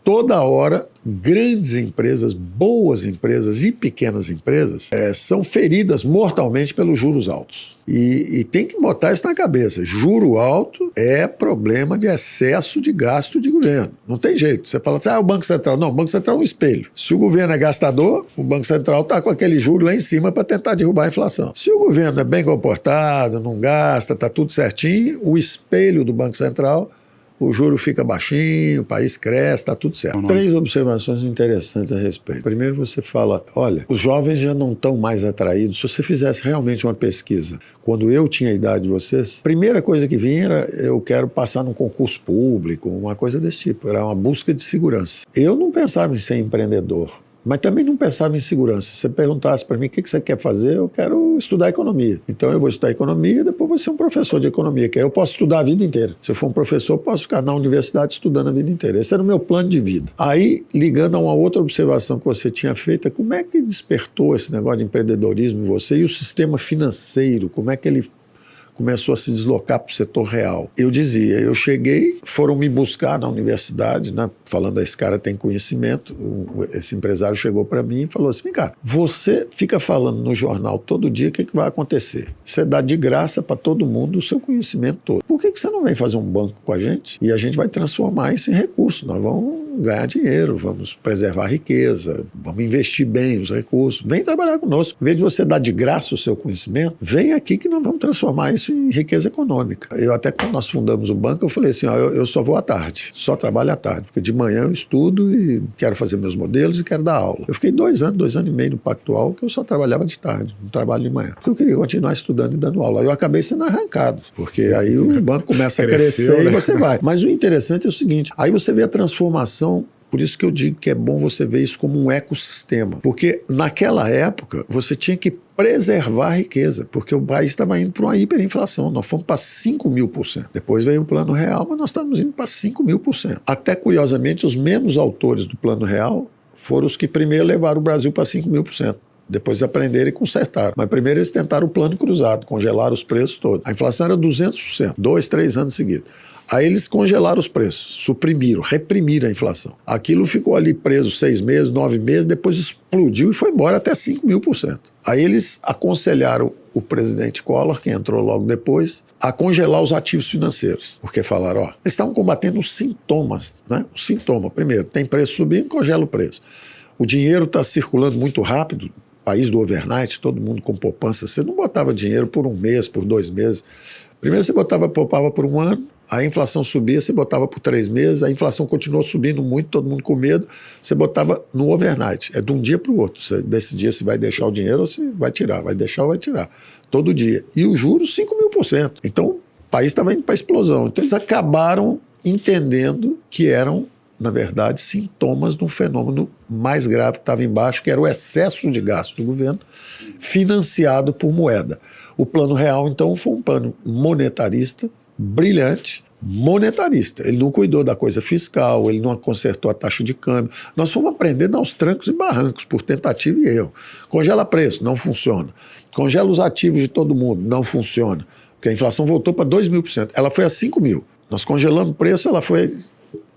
toda hora, grandes empresas, boas empresas e pequenas empresas são feridas mortalmente pelos juros altos. E tem que botar isso na cabeça. Juro alto é problema de excesso de gasto de governo. Não tem jeito. Você fala assim, o Banco Central. Não, o Banco Central é um espelho. Se o governo é gastador, o Banco Central está com aquele juro lá em cima para tentar derrubar a inflação. Se o governo é bem comportado, não gasta, está tudo certinho, o espelho do Banco Central, o juro fica baixinho, o país cresce, está tudo certo. 3 observações interessantes a respeito. Primeiro, você fala, olha, os jovens já não estão mais atraídos. Se você fizesse realmente uma pesquisa, quando eu tinha a idade de vocês, a primeira coisa que vinha era, eu quero passar num concurso público, uma coisa desse tipo. Era uma busca de segurança. Eu não pensava em ser empreendedor, mas também não pensava em segurança. Se você perguntasse para mim o que você quer fazer, eu quero estudar economia. Então eu vou estudar economia e depois vou ser um professor de economia, que aí eu posso estudar a vida inteira. Se eu for um professor, eu posso ficar na universidade estudando a vida inteira. Esse era o meu plano de vida. Aí, ligando a uma outra observação que você tinha feito, como é que despertou esse negócio de empreendedorismo em você e o sistema financeiro, como é que ele começou a se deslocar para o setor real? Eu dizia, eu cheguei, foram me buscar na universidade, né, falando, esse cara tem conhecimento, esse empresário chegou para mim e falou assim, vem cá, você fica falando no jornal todo dia o que vai acontecer. Você dá de graça para todo mundo o seu conhecimento todo. Por que você não vem fazer um banco com a gente? E a gente vai transformar isso em recurso. Nós vamos ganhar dinheiro, vamos preservar a riqueza, vamos investir bem os recursos. Vem trabalhar conosco. Em vez de você dar de graça o seu conhecimento, vem aqui que nós vamos transformar isso em riqueza econômica. Eu até quando nós fundamos o banco, eu falei assim, eu só vou à tarde, só trabalho à tarde, porque de manhã eu estudo e quero fazer meus modelos e quero dar aula. Eu fiquei 2 anos e meio no Pactual, que eu só trabalhava de tarde, não trabalho de manhã, porque eu queria continuar estudando e dando aula. Aí eu acabei sendo arrancado, porque aí o banco começa a crescer, né? E você vai. Mas o interessante é o seguinte, aí você vê a transformação. Por isso que eu digo que é bom você ver isso como um ecossistema. Porque naquela época você tinha que preservar a riqueza, porque o país estava indo para uma hiperinflação. Nós fomos para 5.000%. Depois veio o Plano Real, mas nós estávamos indo para 5.000%. Até curiosamente, os mesmos autores do Plano Real foram os que primeiro levaram o Brasil para 5.000%. Depois aprenderam e consertaram. Mas primeiro eles tentaram o plano cruzado, congelaram os preços todos. A inflação era 200%, 2, 3 anos seguidos. Aí eles congelaram os preços, suprimiram, reprimiram a inflação. Aquilo ficou ali preso 6 meses, 9 meses, depois explodiu e foi embora até 5.000%. Aí eles aconselharam o presidente Collor, que entrou logo depois, a congelar os ativos financeiros. Porque falaram, eles estavam combatendo os sintomas, né? O sintoma, primeiro, tem preço subindo, congela o preço. O dinheiro está circulando muito rápido, país do overnight, todo mundo com poupança. Você não botava dinheiro por 1 mês, por 2 meses. Primeiro você poupava por 1 ano, a inflação subia, você botava por 3 meses, a inflação continuou subindo muito, todo mundo com medo, você botava no overnight, é de um dia para o outro, você decidia se vai deixar o dinheiro ou se vai tirar, vai deixar ou vai tirar, todo dia. E os juros 5.000%. Então o país estava indo para a explosão. Então eles acabaram entendendo que eram, na verdade, sintomas de um fenômeno mais grave que estava embaixo, que era o excesso de gasto do governo financiado por moeda. O Plano Real, então, foi um plano monetarista, brilhante, monetarista. Ele não cuidou da coisa fiscal, ele não consertou a taxa de câmbio. Nós fomos aprendendo aos trancos e barrancos, por tentativa e erro. Congela preço, não funciona. Congela os ativos de todo mundo, não funciona. Porque a inflação voltou para 2.000%. Ela foi a 5.000. Nós congelamos o preço, ela foi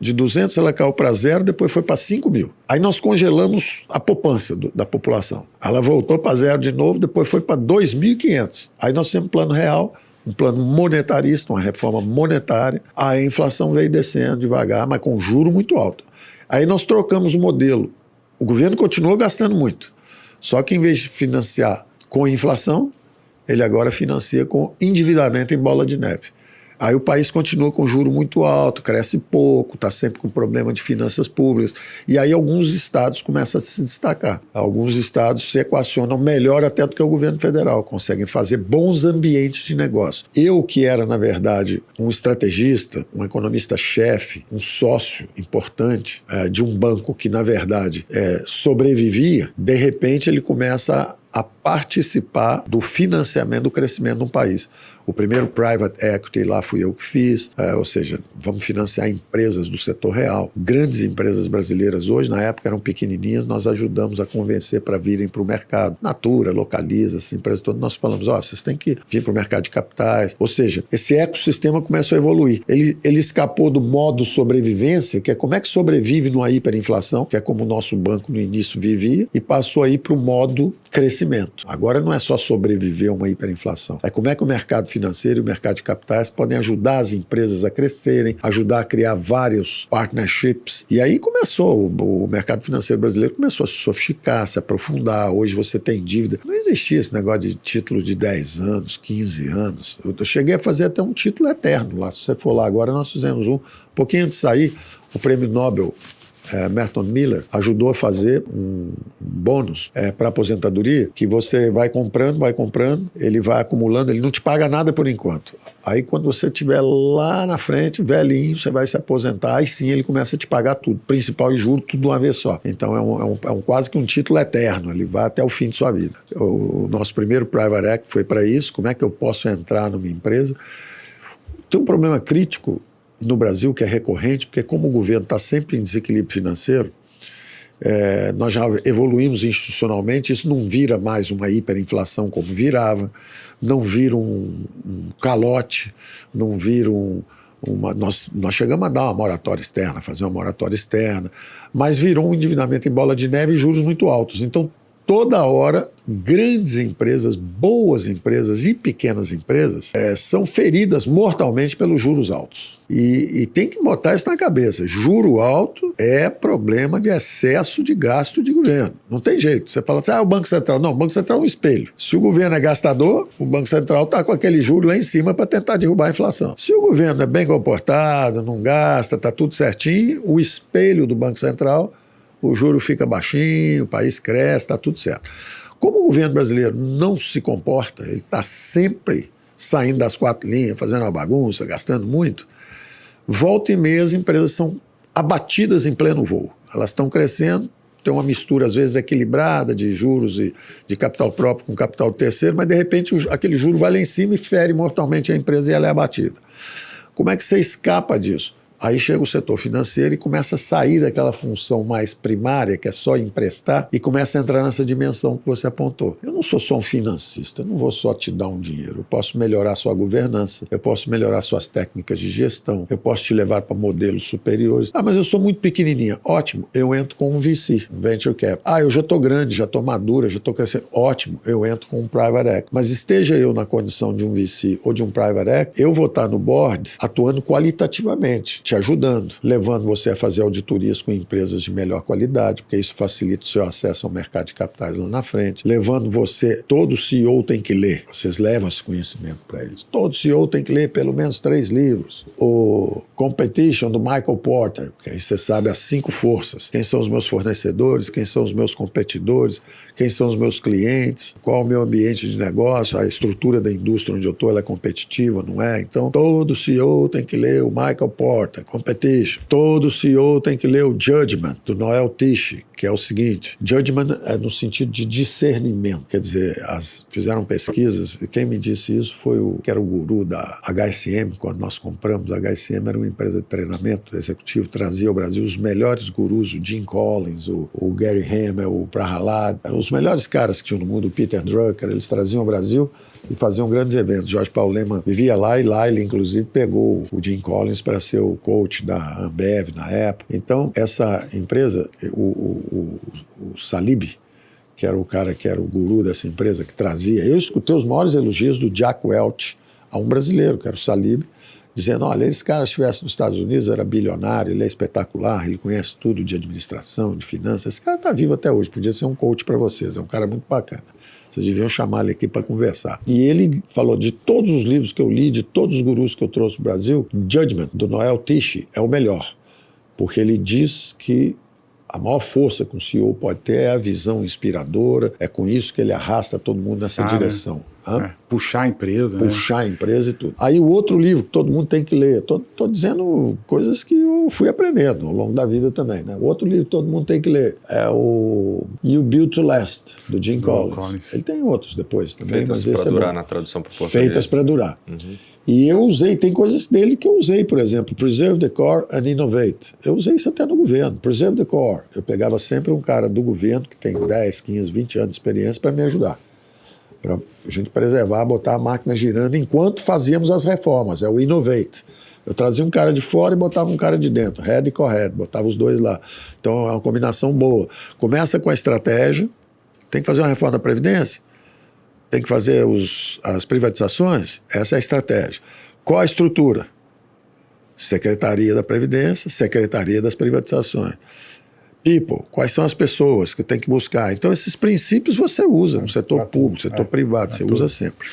de 200, ela caiu para 0, depois foi para 5.000. Aí nós congelamos a poupança da população. Ela voltou para 0 de novo, depois foi para 2.500. Aí nós temos Plano Real, um plano monetarista, uma reforma monetária. A inflação veio descendo devagar, mas com juro muito alto. Aí nós trocamos o modelo. O governo continuou gastando muito. Só que em vez de financiar com inflação, ele agora financia com endividamento em bola de neve. Aí o país continua com juro muito alto, cresce pouco, está sempre com problema de finanças públicas. E aí alguns estados começam a se destacar. Alguns estados se equacionam melhor até do que o governo federal, conseguem fazer bons ambientes de negócio. Eu, que era, na verdade, um estrategista, um economista-chefe, um sócio importante de um banco que, na verdade, sobrevivia, de repente ele começa a participar do financiamento do crescimento de um país. O primeiro private equity lá fui eu que fiz, ou seja, vamos financiar empresas do setor real. Grandes empresas brasileiras hoje, na época eram pequenininhas, nós ajudamos a convencer para virem para o mercado. Natura, Localiza, essas empresas todas, nós falamos, vocês têm que vir para o mercado de capitais. Ou seja, esse ecossistema começou a evoluir. Ele escapou do modo sobrevivência, que é como é que sobrevive numa hiperinflação, que é como o nosso banco no início vivia, e passou aí para o modo crescimento. Agora não é só sobreviver a uma hiperinflação, é como é que o mercado financeiro e o mercado de capitais podem ajudar as empresas a crescerem, ajudar a criar vários partnerships. E aí começou, o mercado financeiro brasileiro começou a se sofisticar, se aprofundar. Hoje você tem dívida. Não existia esse negócio de título de 10 anos, 15 anos. Eu cheguei a fazer até um título eterno lá. Se você for lá agora, nós fizemos um pouquinho antes de sair, o prêmio Nobel Merton Miller ajudou a fazer um bônus para aposentadoria, que você vai comprando, ele vai acumulando, ele não te paga nada por enquanto. Aí quando você estiver lá na frente, velhinho, você vai se aposentar, aí sim ele começa a te pagar tudo, principal e juro, tudo de uma vez só. Então é um quase que um título eterno, ele vai até o fim de sua vida. O nosso primeiro private equity foi para isso. Como é que eu posso entrar numa empresa? Tem um problema crítico no Brasil, que é recorrente, porque como o governo está sempre em desequilíbrio financeiro, nós já evoluímos institucionalmente, isso não vira mais uma hiperinflação como virava, não vira um calote, não vira nós chegamos a dar uma moratória externa, fazer uma moratória externa, mas virou um endividamento em bola de neve e juros muito altos. Então, toda hora, grandes empresas, boas empresas e pequenas empresas são feridas mortalmente pelos juros altos. E tem que botar isso na cabeça. Juro alto é problema de excesso de gasto de governo. Não tem jeito. Você fala assim, o Banco Central. Não, o Banco Central é um espelho. Se o governo é gastador, o Banco Central está com aquele juro lá em cima para tentar derrubar a inflação. Se o governo é bem comportado, não gasta, está tudo certinho, o espelho do Banco Central, o juro fica baixinho, o país cresce, está tudo certo. Como o governo brasileiro não se comporta, ele está sempre saindo das quatro linhas, fazendo uma bagunça, gastando muito, volta e meia as empresas são abatidas em pleno voo. Elas estão crescendo, tem uma mistura às vezes equilibrada de juros e de capital próprio com capital terceiro, mas de repente aquele juro vai lá em cima e fere mortalmente a empresa e ela é abatida. Como é que você escapa disso? Aí chega o setor financeiro e começa a sair daquela função mais primária, que é só emprestar, e começa a entrar nessa dimensão que você apontou. Eu não sou só um financista, eu não vou só te dar um dinheiro. Eu posso melhorar sua governança, eu posso melhorar suas técnicas de gestão, eu posso te levar para modelos superiores. Mas eu sou muito pequenininha. Ótimo, eu entro com um VC, um Venture Cap. Eu já estou grande, já estou madura, já estou crescendo. Ótimo, eu entro com um Private Equity. Mas esteja eu na condição de um VC ou de um Private Equity, eu vou estar no board atuando qualitativamente, te ajudando, levando você a fazer auditorias com empresas de melhor qualidade, porque isso facilita o seu acesso ao mercado de capitais lá na frente, levando você, todo CEO tem que ler, vocês levam esse conhecimento para eles, todo CEO tem que ler pelo menos 3 livros, o Competition do Michael Porter, porque aí você sabe as 5 forças, quem são os meus fornecedores, quem são os meus competidores, quem são os meus clientes, qual é o meu ambiente de negócio, a estrutura da indústria onde eu estou, ela é competitiva, não é? Então todo CEO tem que ler o Michael Porter, Competition. Todo CEO tem que ler o Judgment, do Noel Tichy, que é o seguinte, Judgment é no sentido de discernimento, quer dizer, fizeram pesquisas, e quem me disse isso foi que era o guru da HSM, quando nós compramos, a HSM era uma empresa de treinamento executivo, trazia ao Brasil os melhores gurus, o Jim Collins, o Gary Hamel, o Prahalad, eram os melhores caras que tinham no mundo, o Peter Drucker, eles traziam ao Brasil e faziam grandes eventos. Jorge Paulo Lemann vivia lá, e lá ele inclusive pegou o Jim Collins para ser o coach da Ambev na época. Então essa empresa, o Salib, que era o cara que era o guru dessa empresa, que trazia, eu escutei os maiores elogios do Jack Welch a um brasileiro, que era o Salib, dizendo, olha, esse cara estivesse nos Estados Unidos, era bilionário, ele é espetacular, ele conhece tudo de administração, de finanças, esse cara está vivo até hoje, podia ser um coach para vocês, é um cara muito bacana. Vocês deviam chamar ele aqui para conversar. E ele falou, de todos os livros que eu li, de todos os gurus que eu trouxe para o Brasil, Judgment, do Noel Tichy, é o melhor, porque ele diz que a maior força que um CEO pode ter é a visão inspiradora, é com isso que ele arrasta todo mundo nessa direção. Puxar a empresa. Puxar a empresa e tudo. Aí o outro livro que todo mundo tem que ler, tô dizendo coisas que eu fui aprendendo ao longo da vida também, né? O outro livro que todo mundo tem que ler é o You Built to Last, do Jim Collins. Ele tem outros depois também. Feitas para durar na tradução para o português. Feitas para durar. E eu usei, tem coisas dele que eu usei, por exemplo, Preserve the Core and Innovate. Eu usei isso até no governo. Preserve the Core. Eu pegava sempre um cara do governo que tem 10, 15, 20 anos de experiência para me ajudar. Para a gente preservar, botar a máquina girando enquanto fazíamos as reformas. É o Innovate. Eu trazia um cara de fora e botava um cara de dentro. Head e co-head. Botava os dois lá. Então é uma combinação boa. Começa com a estratégia. Tem que fazer uma reforma da Previdência. Tem que fazer as privatizações, essa é a estratégia. Qual a estrutura? Secretaria da Previdência, Secretaria das Privatizações. People, quais são as pessoas que tem que buscar? Então, esses princípios você usa no setor público, no setor privado, você usa sempre.